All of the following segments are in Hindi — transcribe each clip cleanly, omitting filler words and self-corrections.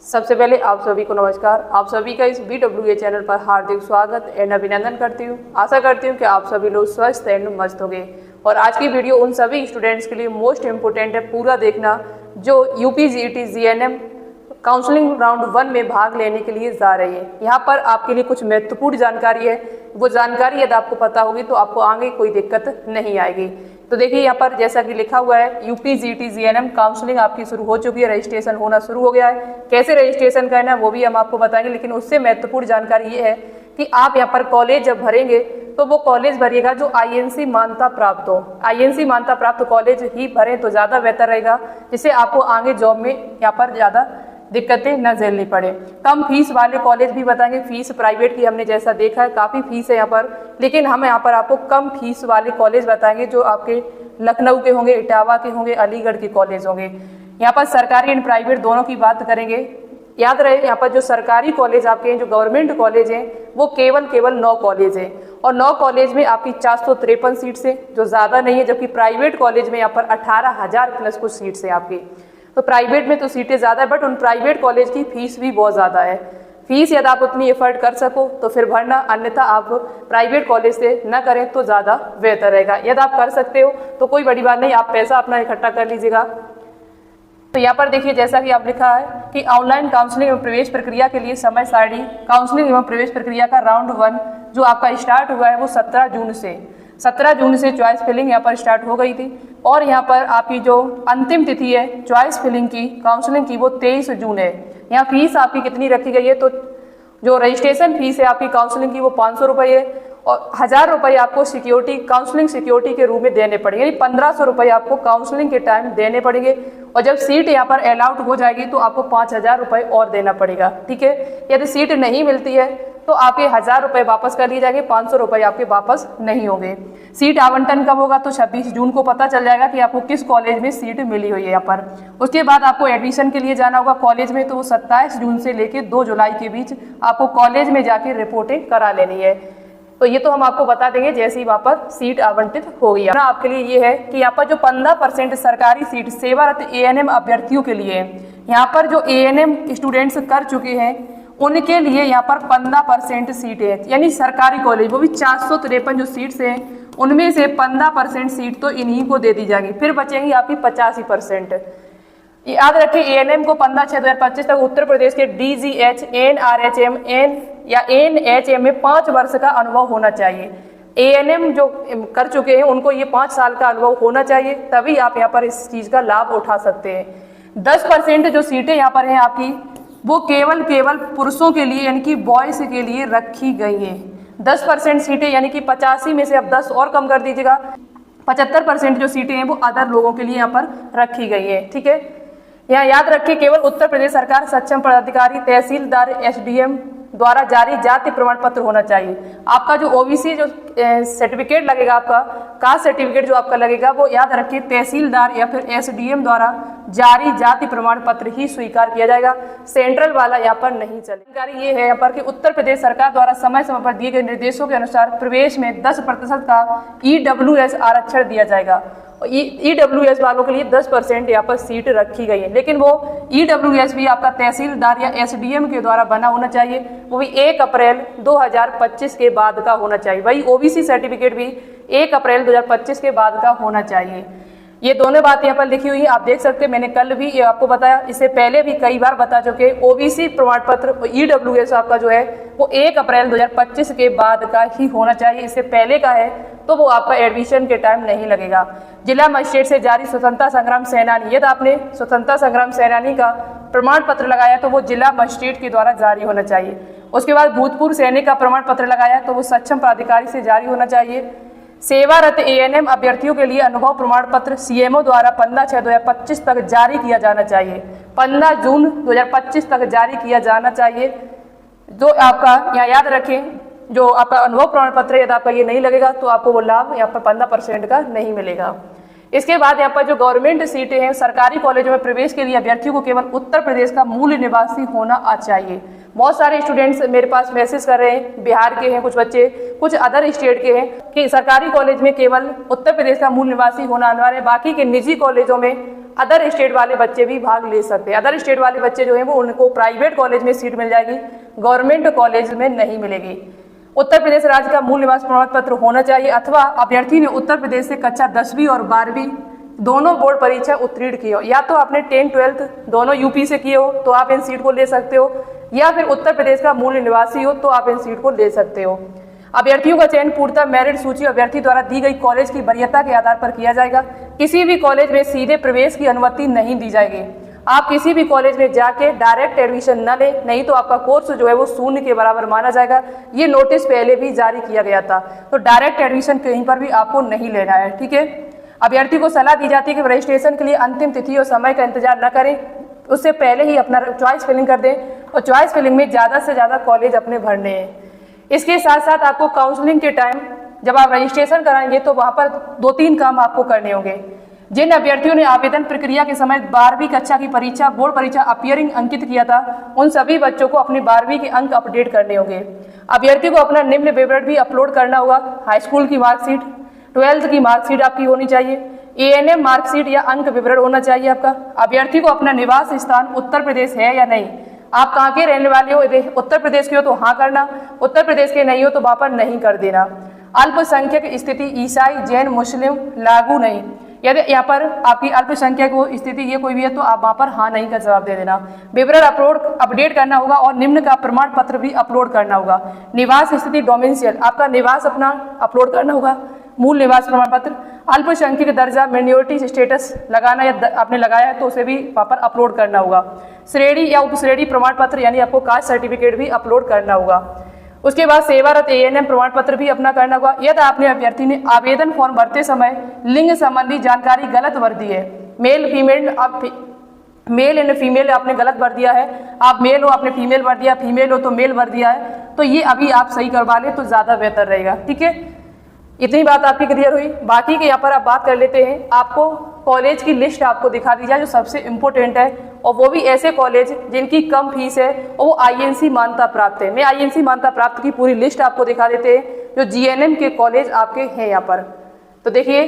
सबसे पहले आप सभी को नमस्कार। आप सभी का इस BWA चैनल पर हार्दिक स्वागत एंड अभिनंदन करती हूँ। आशा करती हूँ कि आप सभी लोग स्वस्थ एंड मस्त होंगे। और आज की वीडियो उन सभी स्टूडेंट्स के लिए मोस्ट इम्पोर्टेंट है, पूरा देखना जो UP GET GNM counselling round 1 में भाग लेने के लिए जा रही है। यहाँ पर आपके लिए कुछ महत्वपूर्ण जानकारी है, वो जानकारी यदि आपको पता होगी तो आपको आगे कोई दिक्कत नहीं आएगी। तो देखिए यहाँ पर जैसा कि लिखा हुआ है, UP GET GNM काउंसलिंग आपकी शुरू हो चुकी है, रजिस्ट्रेशन होना शुरू हो गया है। कैसे रजिस्ट्रेशन करना है वो भी हम आपको बताएंगे, लेकिन उससे महत्वपूर्ण जानकारी ये है कि आप यहाँ पर कॉलेज जब भरेंगे तो वो कॉलेज भरिएगा जो INC मान्यता प्राप्त हो। INC मान्यता प्राप्त कॉलेज ही भरें तो ज़्यादा बेहतर रहेगा, जिससे आपको आगे जॉब में यहाँ पर ज़्यादा दिक्कतें न झेलनी पड़े। कम फीस वाले कॉलेज भी बताएंगे। फीस प्राइवेट की हमने जैसा देखा है काफ़ी फीस है यहाँ पर, लेकिन हम यहाँ पर आपको कम फीस वाले कॉलेज बताएंगे जो आपके लखनऊ के होंगे, इटावा के होंगे, अलीगढ़ के कॉलेज होंगे। यहाँ पर सरकारी एंड प्राइवेट दोनों की बात करेंगे। याद रहे यहाँ पर जो सरकारी कॉलेज आपके हैं, जो गवर्नमेंट कॉलेज हैं, वो केवल 9 कॉलेज हैं और 9 कॉलेज में आपकी 453 सीट्स हैं, जो ज़्यादा नहीं है। जबकि प्राइवेट कॉलेज में यहाँ पर 18,000 प्लस कुछ सीट्स हैं आपकी। तो प्राइवेट में तो सीटें ज़्यादा है, बट उन प्राइवेट कॉलेज की फीस भी बहुत ज़्यादा है। फीस यदि आप उतनी एफर्ट कर सको तो फिर भरना, अन्यथा आप प्राइवेट कॉलेज से न करें तो ज़्यादा बेहतर रहेगा। यदि आप कर सकते हो तो कोई बड़ी बात नहीं, आप पैसा अपना इकट्ठा कर लीजिएगा। तो यहाँ पर देखिए जैसा कि आप लिखा है कि ऑनलाइन काउंसलिंग एवं प्रवेश प्रक्रिया के लिए समय सारणी, काउंसलिंग एवं प्रवेश प्रक्रिया का राउंड 1 जो आपका स्टार्ट हुआ है वो 17 जून से चॉइस फिलिंग यहाँ पर स्टार्ट हो गई थी। और यहाँ पर आपकी जो अंतिम तिथि है चॉइस फिलिंग की, काउंसलिंग की, वो 23 जून है। यहाँ फीस आपकी कितनी रखी गई है, तो जो रजिस्ट्रेशन फीस है आपकी काउंसलिंग की वो 500 रुपये है और 1000 रुपये आपको सिक्योरिटी, काउंसलिंग सिक्योरिटी के रूप में देने पड़ेंगे, यानी 1500 रुपये आपको काउंसलिंग के टाइम देने पड़ेंगे। और जब सीट यहाँ पर अलाउड हो जाएगी तो आपको 5000 रुपये और देना पड़ेगा, ठीक है। यदि सीट नहीं मिलती है तो आपके 1000 रुपये वापस कर लिए जाएंगे, 500 रुपये आपके वापस नहीं होंगे। सीट आवंटन कब होगा, तो 26 जून को पता चल जाएगा कि आपको किस कॉलेज में सीट मिली हुई है यहाँ पर। उसके बाद आपको एडमिशन के लिए जाना होगा कॉलेज में, तो 27 जून से लेकर 2 जुलाई के बीच आपको कॉलेज में जाके रिपोर्टिंग करा लेनी है। तो ये तो हम आपको बता देंगे जैसे ही वहाँ पर सीट आवंटित हो गई। आपके लिए ये है कि यहाँ पर जो 15% सरकारी सीट सेवारत ANM अभ्यर्थियों के लिए है, यहाँ पर जो ANM स्टूडेंट्स कर चुके हैं उनके लिए यहाँ पर 15% सीटें हैं, यानी सरकारी कॉलेज, वो भी 453 जो सीट्स हैं उनमें से 15% सीट तो इन्हीं को दे दी जाएगी। फिर बचेंगी आपकी 85%। याद रखें ANM को 15/6/2025 तक उत्तर प्रदेश के DGH, NRHM, या NHM में 5 वर्ष का अनुभव होना चाहिए। ANM जो कर चुके हैं उनको ये 5 साल का अनुभव होना चाहिए, तभी आप यहाँ पर इस चीज़ का लाभ उठा सकते हैं। 10% जो सीटें यहाँ पर हैं आपकी, वो केवल पुरुषों के लिए यानी कि बॉयज़ के लिए रखी गई हैं। 10% सीटें यानी कि 85 में से अब 10 और कम कर दीजिएगा, 75% जो सीटें हैं वो अदर लोगों के लिए यहाँ पर रखी गई हैं, ठीक है। यहाँ याद रखिए केवल उत्तर प्रदेश सरकार सक्षम पदाधिकारी, तहसीलदार, SDM द्वारा जारी जाति प्रमाण पत्र होना चाहिए। आपका जो OBC जो सर्टिफिकेट लगेगा, आपका कास्ट सर्टिफिकेट जो आपका लगेगा, वो याद रखिए तहसीलदार या फिर SDM द्वारा जारी जाति प्रमाण पत्र ही स्वीकार किया जाएगा, सेंट्रल वाला यहाँ पर नहीं चलेगा। जानकारी ये है यहाँ पर कि उत्तर प्रदेश सरकार द्वारा समय समय पर दिए गए निर्देशों के अनुसार प्रवेश में 10% का EWS आरक्षण दिया जाएगा। EWS वालों के लिए 10% यहाँ पर सीट रखी गई है, लेकिन वो EWS भी आपका तहसीलदार या SDM के द्वारा बना होना चाहिए, वो भी 1 अप्रैल 2025 के बाद का होना चाहिए। वही OBC सर्टिफिकेट भी 1 अप्रैल 2025 के बाद का होना चाहिए। ये दोनों बात यहाँ पर लिखी हुई है, आप देख सकते हैं। मैंने कल भी ये आपको बताया, इससे पहले भी कई बार बता चुके। OBC प्रमाण पत्र EWS आपका जो है वो 1 अप्रैल 2025 के बाद का ही होना चाहिए। इससे पहले का है तो वो आपका एडमिशन के टाइम नहीं लगेगा। जिला मजिस्ट्रेट से जारी स्वतंत्रता संग्राम सेनानी, यदि आपने स्वतंत्रता संग्राम सेनानी का प्रमाण पत्र लगाया तो वो जिला मजिस्ट्रेट के द्वारा जारी होना चाहिए। उसके बाद भूतपूर्व सैनिक का प्रमाण पत्र लगाया तो वो सक्षम प्राधिकारी से जारी होना चाहिए। सेवारत ANM अभ्यर्थियों के लिए अनुभव प्रमाण पत्र CMO द्वारा 15/6/2025 तक जारी किया जाना चाहिए। 15 जून 2025 तक जारी किया जाना चाहिए। जो आपका यहाँ याद रखें, जो आपका अनुभव प्रमाण पत्र है, यदि आपका ये नहीं लगेगा तो आपको वो लाभ यहाँ पर 15% का नहीं मिलेगा। इसके बाद यहाँ पर जो गवर्नमेंट सीटें हैं सरकारी कॉलेजों में प्रवेश के लिए अभ्यर्थियों को केवल उत्तर प्रदेश का मूल निवासी होना चाहिए। बहुत सारे स्टूडेंट्स मेरे पास मैसेज कर रहे हैं, बिहार के हैं कुछ बच्चे, कुछ अदर स्टेट के हैं कि सरकारी कॉलेज में केवल उत्तर प्रदेश का मूल निवासी होना अनिवार्य है, बाकी के निजी कॉलेजों में अदर स्टेट वाले बच्चे भी भाग ले सकते हैं। अदर स्टेट वाले बच्चे जो हैं वो उनको प्राइवेट कॉलेज में सीट मिल जाएगी, गवर्नमेंट कॉलेज में नहीं मिलेगी। उत्तर प्रदेश राज्य का मूल निवास प्रमाण पत्र होना चाहिए अथवा अभ्यर्थी ने उत्तर प्रदेश से कक्षा 10वीं और 12वीं दोनों बोर्ड परीक्षा उत्तीर्ण की हो, या तो आपने 10th-12th दोनों यूपी से किए हो तो आप इन सीट को ले सकते हो, या फिर उत्तर प्रदेश का मूल निवासी हो तो आप इन सीट को ले सकते हो। अभ्यर्थियों का चयन पूर्णतः मेरिट सूची अभ्यर्थी द्वारा दी गई कॉलेज की वरीयता के आधार पर किया जाएगा। किसी भी कॉलेज में सीधे प्रवेश की अनुमति नहीं दी जाएगी। आप किसी भी कॉलेज में जाके डायरेक्ट एडमिशन न ले, नहीं तो आपका कोर्स जो है वो शून्य के बराबर माना जाएगा। ये नोटिस पहले भी जारी किया गया था, तो डायरेक्ट एडमिशन कहीं पर भी आपको नहीं लेना है, ठीक है। अभ्यर्थी को सलाह दी जाती है कि रजिस्ट्रेशन के लिए अंतिम तिथि और समय का इंतजार न करें, उससे पहले ही अपना चॉइस फिलिंग कर दें और चॉइस फिलिंग में ज़्यादा से ज़्यादा कॉलेज अपने भरने हैं। इसके साथ साथ आपको काउंसलिंग के टाइम जब आप रजिस्ट्रेशन कराएंगे तो वहाँ पर 2-3 काम आपको करने होंगे। जिन अभ्यर्थियों ने आवेदन प्रक्रिया के समय 12वीं कक्षा की परीक्षा बोर्ड परीक्षा अपीयरिंग अंकित किया था, उन सभी बच्चों को अपने 12वीं के अंक अपडेट करने होंगे। अभ्यर्थी को अपना निम्न विवरण भी अपलोड करना होगा। हाई स्कूल की मार्कशीट, 12th की मार्कशीट आपकी होनी चाहिए, ANM मार्कशीट या अंक विवरण होना चाहिए आपका। अभ्यर्थी को अपना निवास स्थान उत्तर प्रदेश है या नहीं, आप कहाँ के रहने वाले हो, उत्तर प्रदेश के हो तो हाँ करना, उत्तर प्रदेश के नहीं हो तो वहाँ पर नहीं कर देना। अल्पसंख्यक स्थिति ईसाई, जैन, मुस्लिम लागू नहीं। यदि यहाँ पर आपकी अल्पसंख्यक स्थिति ये कोई भी है तो आप वहाँ पर हाँ नहीं का जवाब दे देना। विवरण अपडेट करना होगा और निम्न का प्रमाण पत्र भी अपलोड करना होगा। निवास स्थिति डोमिसाइल, आपका निवास अपना अपलोड करना होगा, मूल निवास प्रमाण पत्र। अल्पसंख्यक दर्जा मिनोरिटी स्टेटस लगाना या आपने लगाया है तो उसे भी वहाँ पर अपलोड करना होगा। श्रेणी या उपश्रेणी प्रमाण पत्र यानी आपको कास्ट सर्टिफिकेट भी अपलोड करना होगा। उसके बाद सेवारत ANM प्रमाण पत्र भी अपना करना होगा। यदि आपने अभ्यर्थी ने आवेदन फॉर्म भरते समय लिंग संबंधी जानकारी गलत भर दी है, मेल एंड फीमेल आपने गलत भर दिया है, आप मेल हो आपने फीमेल भर दिया, फीमेल हो तो मेल भर दिया है, तो ये अभी आप सही करवा लें तो ज़्यादा बेहतर रहेगा, ठीक है। इतनी बात आपकी क्लियर हुई। बाकी के यहाँ पर आप बात कर लेते हैं। आपको कॉलेज की लिस्ट आपको दिखा दी जाए जो सबसे इम्पोर्टेंट है, और वो भी ऐसे कॉलेज जिनकी कम फीस है और वो INC मान्यता प्राप्त है। मैं INC मान्यता प्राप्त की पूरी लिस्ट आपको दिखा देते हैं जो GNM के कॉलेज आपके हैं यहाँ पर। तो देखिए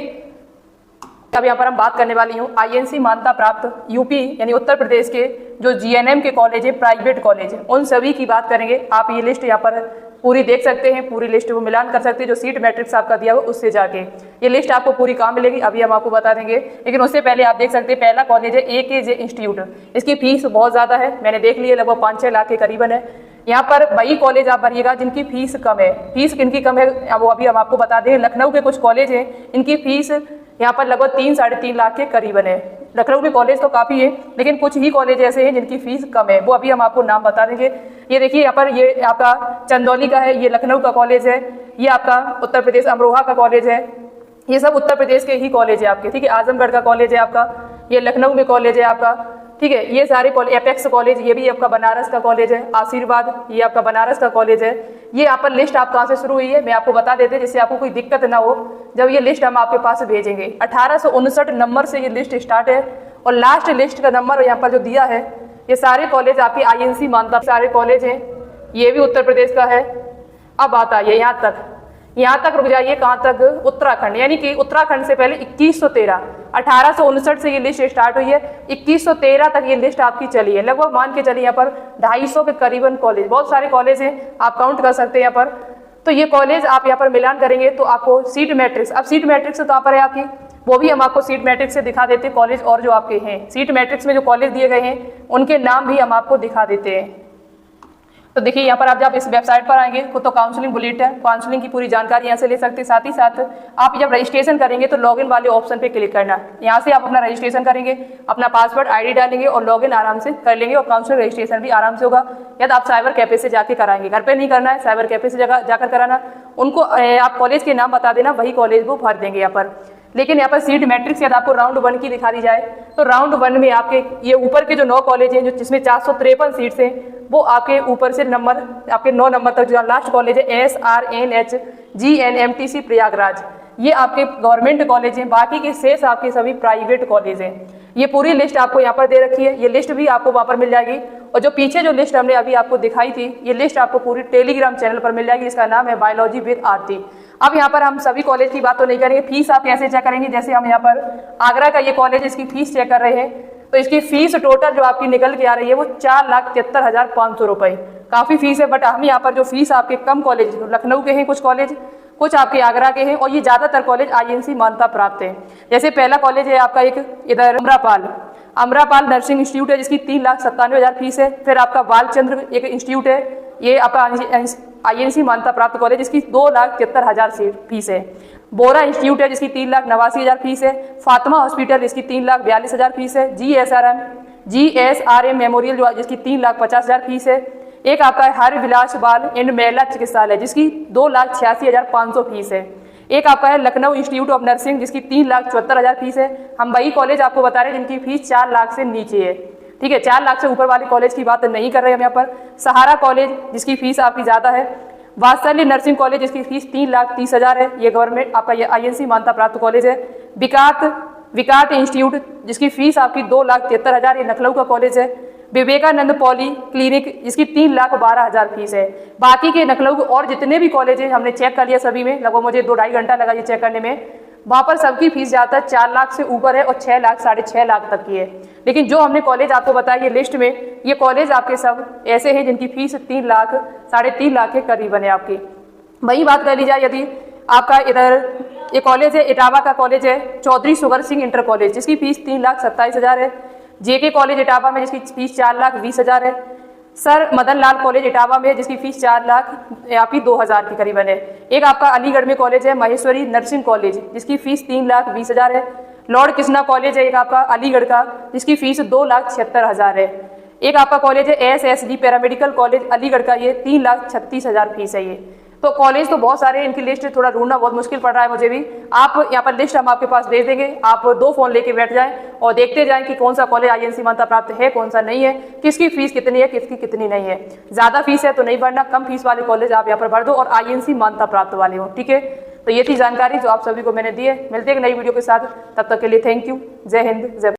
अब यहाँ पर हम बात करने वाली हूँ INC मान्यता प्राप्त यूपी यानी उत्तर प्रदेश के जो GNM के कॉलेज है, प्राइवेट कॉलेज है, उन सभी की बात करेंगे। आप ये लिस्ट यहाँ पर पूरी देख सकते हैं, पूरी लिस्ट को मिलान कर सकते हैं जो सीट मैट्रिक्स आपका दिया हुआ उससे जाके ये लिस्ट आपको पूरी कहाँ मिलेगी अभी हम आपको बता देंगे। लेकिन उससे पहले आप देख सकते हैं पहला कॉलेज है AKJ इंस्टीट्यूट। इसकी फीस बहुत ज़्यादा है, मैंने देख ली है, लगभग 5-6 लाख के करीबन है। यहाँ पर वही कॉलेज आप भरिएगा जिनकी फीस कम है। फीस किनकी कम है वो अभी हम आपको बता दें। लखनऊ के कुछ कॉलेज हैं, इनकी फीस यहाँ पर लगभग 3-3.5 लाख के करीबन है। लखनऊ के कॉलेज तो काफ़ी है, लेकिन कुछ ही कॉलेज ऐसे हैं जिनकी फीस कम है, वो अभी हम आपको नाम बता देंगे। ये देखिए यहाँ पर ये आपका चंदौली का है, ये लखनऊ का कॉलेज है, ये आपका उत्तर प्रदेश अमरोहा का कॉलेज है, ये सब उत्तर प्रदेश के ही कॉलेज है आपके, ठीक है। आजमगढ़ का कॉलेज है आपका, ये लखनऊ में कॉलेज है आपका, ठीक है। ये सारे कॉलेज, एपेक्स कॉलेज ये भी आपका बनारस का कॉलेज है, आशीर्वाद ये आपका बनारस का कॉलेज है। ये यहाँ पर लिस्ट आप कहाँ से शुरू हुई है मैं आपको बता देते हैं जिससे आपको कोई दिक्कत ना हो जब ये लिस्ट हम आपके पास भेजेंगे। 1859 नंबर से ये लिस्ट स्टार्ट है और लास्ट लिस्ट का नंबर यहाँ पर जो दिया है ये सारे कॉलेज आपके INC मान्यता सारे कॉलेज हैं, ये भी उत्तर प्रदेश का है। अब बात आई है यहाँ तक रुक जाइए, कहाँ तक, उत्तराखंड, यानी कि उत्तराखंड से पहले 2113 1859 से ये लिस्ट स्टार्ट हुई है, 2113 तक ये लिस्ट आपकी चली है। लगभग मान के चलिए यहाँ पर 250 के करीबन कॉलेज, बहुत सारे कॉलेज हैं, आप काउंट कर सकते हैं यहाँ पर। तो ये कॉलेज आप यहाँ पर मिलान करेंगे तो आपको सीट मैट्रिक्स, अब सीट मैट्रिक्स कहाँ पर है आपकी, वो भी हम आपको सीट मैट्रिक्स से दिखा देते हैं कॉलेज और जो आपके हैं सीट मैट्रिक्स में जो कॉलेज दिए गए हैं उनके नाम भी हम आपको दिखा देते हैं। तो देखिए यहाँ पर आप जब इस वेबसाइट पर आएंगे तो काउंसलिंग बुलेटिन है, काउंसलिंग की पूरी जानकारी यहाँ से ले सकते हैं। साथ ही साथ आप जब रजिस्ट्रेशन करेंगे तो लॉगिन वाले ऑप्शन पे क्लिक करना, यहाँ से आप अपना रजिस्ट्रेशन करेंगे, अपना पासवर्ड ID डालेंगे और लॉगिन आराम से कर लेंगे और काउंसलिंग रजिस्ट्रेशन भी आराम से होगा। यदि आप साइबर कैफे से जाके कराएंगे, घर पे नहीं करना है, साइबर कैफे से जाकर कराना, उनको आप कॉलेज के नाम बता देना, वही कॉलेज वो भर देंगे यहाँ पर। लेकिन यहाँ पर सीट मैट्रिक्स यदि आपको राउंड 1 की दिखा दी जाए तो राउंड 1 में आपके ये ऊपर के जो 9 कॉलेज हैं जो जिसमें 453 सीट्स हैं वो आपके ऊपर से नंबर आपके 9 नंबर तक जो लास्ट कॉलेज है SRNH GNMTC प्रयागराज, ये आपके गवर्नमेंट कॉलेज हैं, बाकी के शेष आपके सभी प्राइवेट कॉलेज हैं। ये पूरी लिस्ट आपको यहाँ पर दे रखी है, ये लिस्ट भी आपको वहाँ पर मिल जाएगी। और जो पीछे जो लिस्ट हमने अभी आपको दिखाई थी, ये लिस्ट आपको पूरी टेलीग्राम चैनल पर मिल जाएगी, इसका नाम है बायोलॉजी विद आरती। अब यहाँ पर हम सभी कॉलेज की बात तो नहीं करेंगे, फीस आप कैसे चेक करेंगे। जैसे हम यहाँ पर आगरा का ये कॉलेज, इसकी फीस चेक कर रहे हैं, तो इसकी फीस टोटल जो आपकी निकल के आ रही है वो 4,73,500 रुपये। काफ़ी फीस है, बट हम यहाँ पर जो फीस आपके कम कॉलेज, लखनऊ के हैं कुछ कॉलेज, कुछ आपके आगरा के हैं, और ये ज़्यादातर कॉलेज INC मान्यता प्राप्त है। जैसे पहला कॉलेज है आपका एक इधर अमरापाल नर्सिंग इंस्टीट्यूट है, जिसकी 3,97,000 फीस है। फिर आपका बालचंद्र एक इंस्टीट्यूट है, ये आपका INC मान्यता प्राप्त कॉलेज, जिसकी 2,73,000 फीस है। बोरा इंस्टीट्यूट है, जिसकी 3,89,000 फीस है। फातिमा हॉस्पिटल, इसकी 3,42,000 फीस है। GSRM मेमोरियल जो, जिसकी 3,50,000 फीस है। एक आपका हर विलास बाल एंड महिला चिकित्सालय, जिसकी 2,86,500 फीस है। एक आपका है लखनऊ इंस्टीट्यूट ऑफ नर्सिंग, जिसकी 3,74,000 फीस है। हम वही कॉलेज आपको बता रहे हैं जिनकी फीस 4 लाख से नीचे है, ठीक है। 4 लाख से ऊपर वाले कॉलेज की बात नहीं कर रहे हम यहाँ पर। सहारा कॉलेज, जिसकी फीस आपकी ज़्यादा है। वात्सल्य नर्सिंग कॉलेज, जिसकी फीस 3,30,000 है, ये गवर्नमेंट आपका ये INC मान्यता प्राप्त कॉलेज है। विकाट इंस्टीट्यूट, जिसकी फीस आपकी 2,73,000, ये लखनऊ का कॉलेज है। विवेकानंद पॉली क्लिनिक, जिसकी 3,12,000 फीस है। बाकी के लखनऊ और जितने भी कॉलेज हैं हमने चेक कर लिया, सभी में लगभग मुझे 2-2.5 घंटा लगा ये चेक करने में। वहाँ पर सबकी फीस ज़्यादातर 4 लाख से ऊपर है और 6 लाख 6.5 लाख तक की है। लेकिन जो हमने कॉलेज आपको बताया ये लिस्ट में, ये कॉलेज आपके सब ऐसे हैं जिनकी फीस 3 लाख 3.5 लाख के करीबन है आपकी। वही बात कर ली जाए, यदि आपका इधर ये कॉलेज है, इटावा का कॉलेज है, चौधरी सुगर सिंह इंटर कॉलेज, जिसकी फीस 3,27,000 है। JK कॉलेज इटावा में, जिसकी फीस 4,20,000 है। सर मदन लाल कॉलेज इटावा में, जिसकी फीस 4 लाख आपकी 2,000 के करीबन है। एक आपका अलीगढ़ में कॉलेज है महेश्वरी नर्सिंग कॉलेज, जिसकी फीस 3,20,000 है। लॉर्ड कृष्णा कॉलेज है एक आपका अलीगढ़ का, जिसकी फीस 2,76,000 है। एक आपका कॉलेज है SSD पैरामेडिकल कॉलेज अलीगढ़ का, ये 3,36,000 फीस है। ये तो कॉलेज तो बहुत सारे, इनकी लिस्ट थोड़ा ढूंढना बहुत मुश्किल पड़ रहा है मुझे भी। आप यहाँ पर लिस्ट हम आपके पास भेज देंगे, आप 2 फोन लेके बैठ जाएं और देखते जाएं कि कौन सा कॉलेज INC मान्यता प्राप्त है, कौन सा नहीं है, किसकी फीस कितनी है, किसकी कितनी नहीं है। ज़्यादा फीस है तो नहीं भरना, कम फीस वाले कॉलेज आप यहाँ पर भर दो और INC मान्यता प्राप्त वाले हो, ठीक है। तो ये थी जानकारी जो आप सभी को मैंने दी है। मिलते हैं एक नई वीडियो के साथ, तब तक के लिए थैंक यू। जय हिंद, जय